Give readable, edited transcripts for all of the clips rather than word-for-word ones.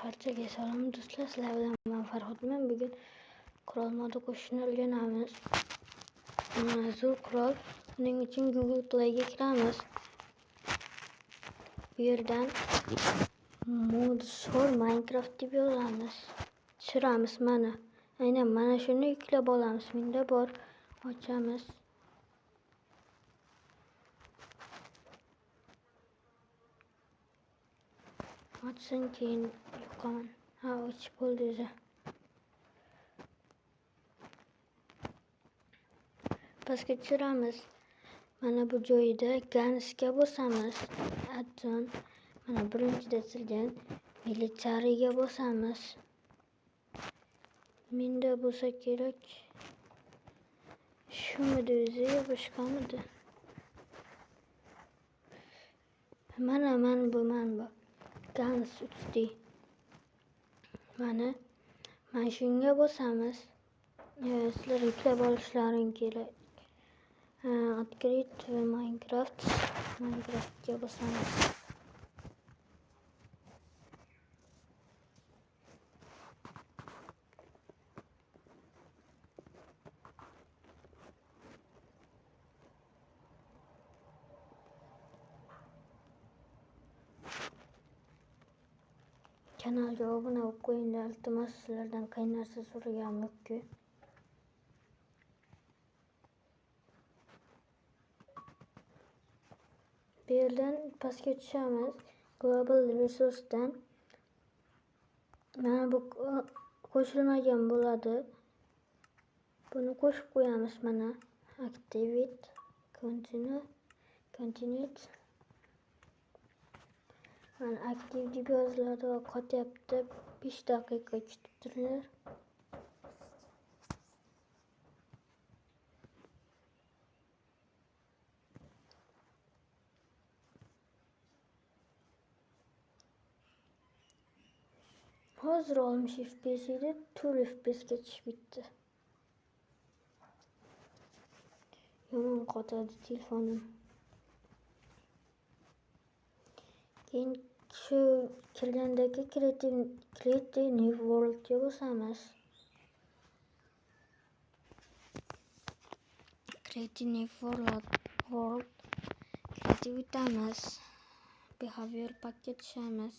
Barchaga salom do'stlar, sizlar bilan men Farhodman. Bugun qurol moda qo'shishni o'rganamiz. Zo'r qurol. Buning uchun Google Play'ga kiramiz. Bu yerdan mods for Minecraft deb yozamiz. Tushiramiz mana. Aynan mana shuni yuklab olamiz. Menda bor. Ochamiz. Açsın keyin yo'qaman. Ha, ochib bo'ldi o'zi. Pastga tushiramiz. Mana bu joyida Gunsga bosamiz. Add-on. Mana birinchida chizilgan militariga bosamiz. Menda bo'lsa kerak. Shumidi o'zi yo boshqamidi? Mana bu. Guns 3D. Mana shunga bosamiz. Sizlar yuklab olishlaring kerak. Открыть Minecraftga bosamiz. Kanalga obuna bo'lib qo'yinglar. Iltimos, sizlardan qay narsa so'raganim yo'q-ku. Bu yerdan pastga tushamiz. Global Resource'dan mana bu qo'shilmagan bo'ladi. Buni qo'shib qo'yamiz mana. Activate, continue. Mana aktiv deb yoziladi va qotyapti. 5 daqiqa kutib turinglar. Hozir 60 FPS edi, 4 FPS ga tushib bitdi. Yomon qotadi telefonim. Keyin shu kirgandagi Create New World ga bosamiz. Create New World Creativity'miz. Behavior pakka tushamiz.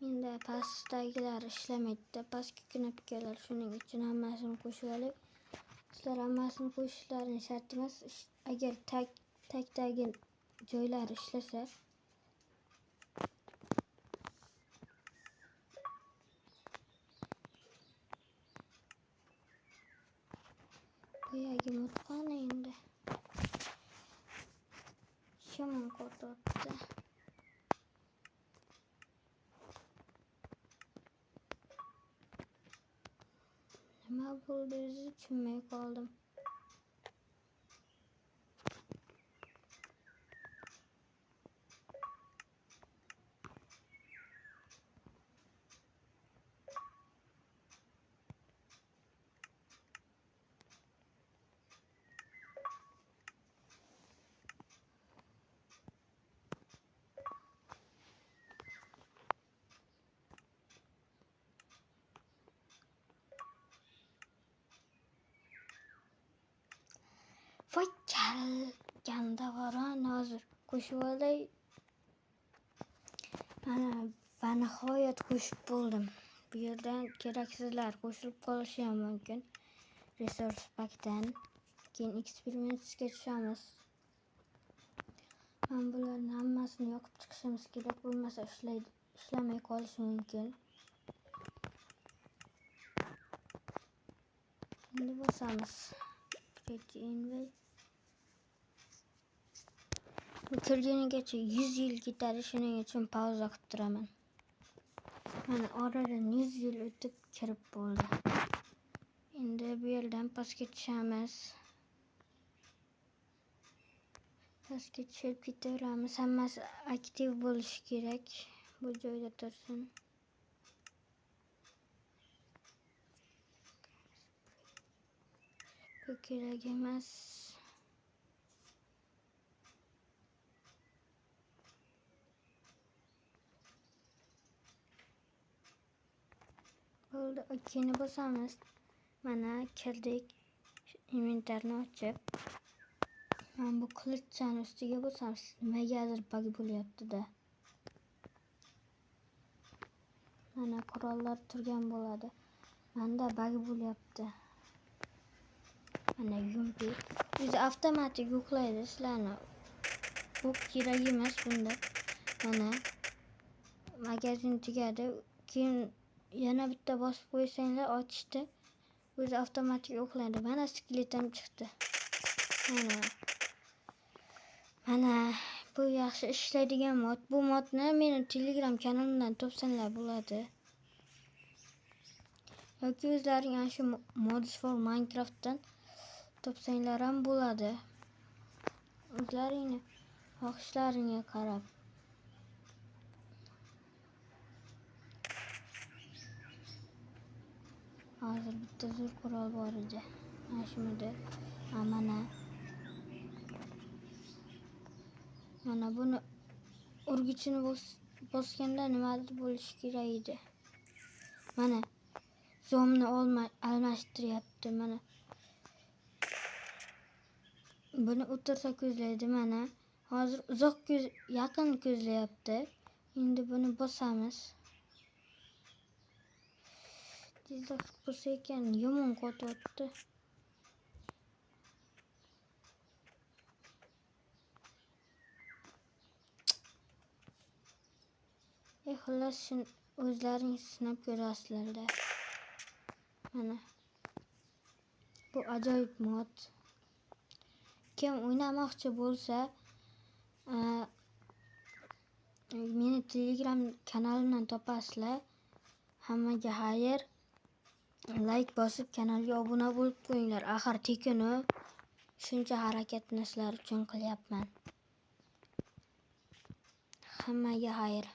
Endi pastdagilar ishlamaydi. Pastki knopkalar, shuning uchun hammasini qo'shib olib. Sizlar hammasini qo'shishlaringiz shart emas. Agar tagdagi joylar ishlasa, boyagi mutqani endi yomon qotdi. Nima bo'ldi o'zi tushunmay qoldim. Voy chalganda varon hozir qo'shib olay. Va nihoyat qo'shib bo'ldim. Bu yerdan keraksizlar qo'shilib qolishi ham mumkin. Resource packdan keyin experimentsga tushamiz. Men bularning hammasini yoqib chiqishimiz kerak, bo'lmasa ishlamay qolishi mumkin. Endi bosamiz. Bitirgunigacha 100 yil ketadi, shuning uchun pauza qilib turaman. Mana oradan 100 yil o'tib kirib bo'ldi. Endi bu yerdan pastga tushamiz. Pastga tushib ketaveramiz. Hammasi aktiv bo'lishi kerak. Bu joyda tursin. Bu kerak emas. bo'ldi. Okeyni bosamiz. Mana kirdik. Inventarni ochib. Mana bu qilichchani ustiga bosamiz. Nimagadir bug bo'lyapti-da. Mana qurollar turgan bo'ladi. Menda bug bo'lyapti. Mana yumpi. O'zi avtomatik yuklaydi sizlarni. Bu kerak emas bunda. Mana magazin tugadi. Keyin yana bitta bosib qo'ysanglar ochishda o'zi avtomatik yuklaydi. Mana skeleton chiqdi. Mana bu yaxshi ishlaydigan mod. Bu modni meni Telegram kanalimdan topsanglar bo'ladi. Yoki o'zlaring ana shu Mods for Minecraft'dan topsanglar ham bo'ladi. O'zlaringni xohishlaringga qarab. Hozir bitta zo'r qurol bor edi. Mana shunda. Mana buni urgichini bosganda nimadir bo'lishi kerak edi. Mana zo'mni almashtiryapti. Mana buni o'tirsa ko'zlaydi. Mana hozir yaqin ko'zlayapti. Endi buni bosamiz. Tezda bo'lsa ekan yomon qotyapti. Xullas o'zlaring sinab ko'rasizlar-da. Mana bu ajoyib mod. Kim o'ynamoqchi bo'lsa, meni Telegram kanalimdan topasizlar. Hammaga xayr. Like bosib kanalga obuna bo'lib qo'yinglar. Axir tekin-u. Shuncha harakatni sizlar uchun qilyapman. Hammaga xayr.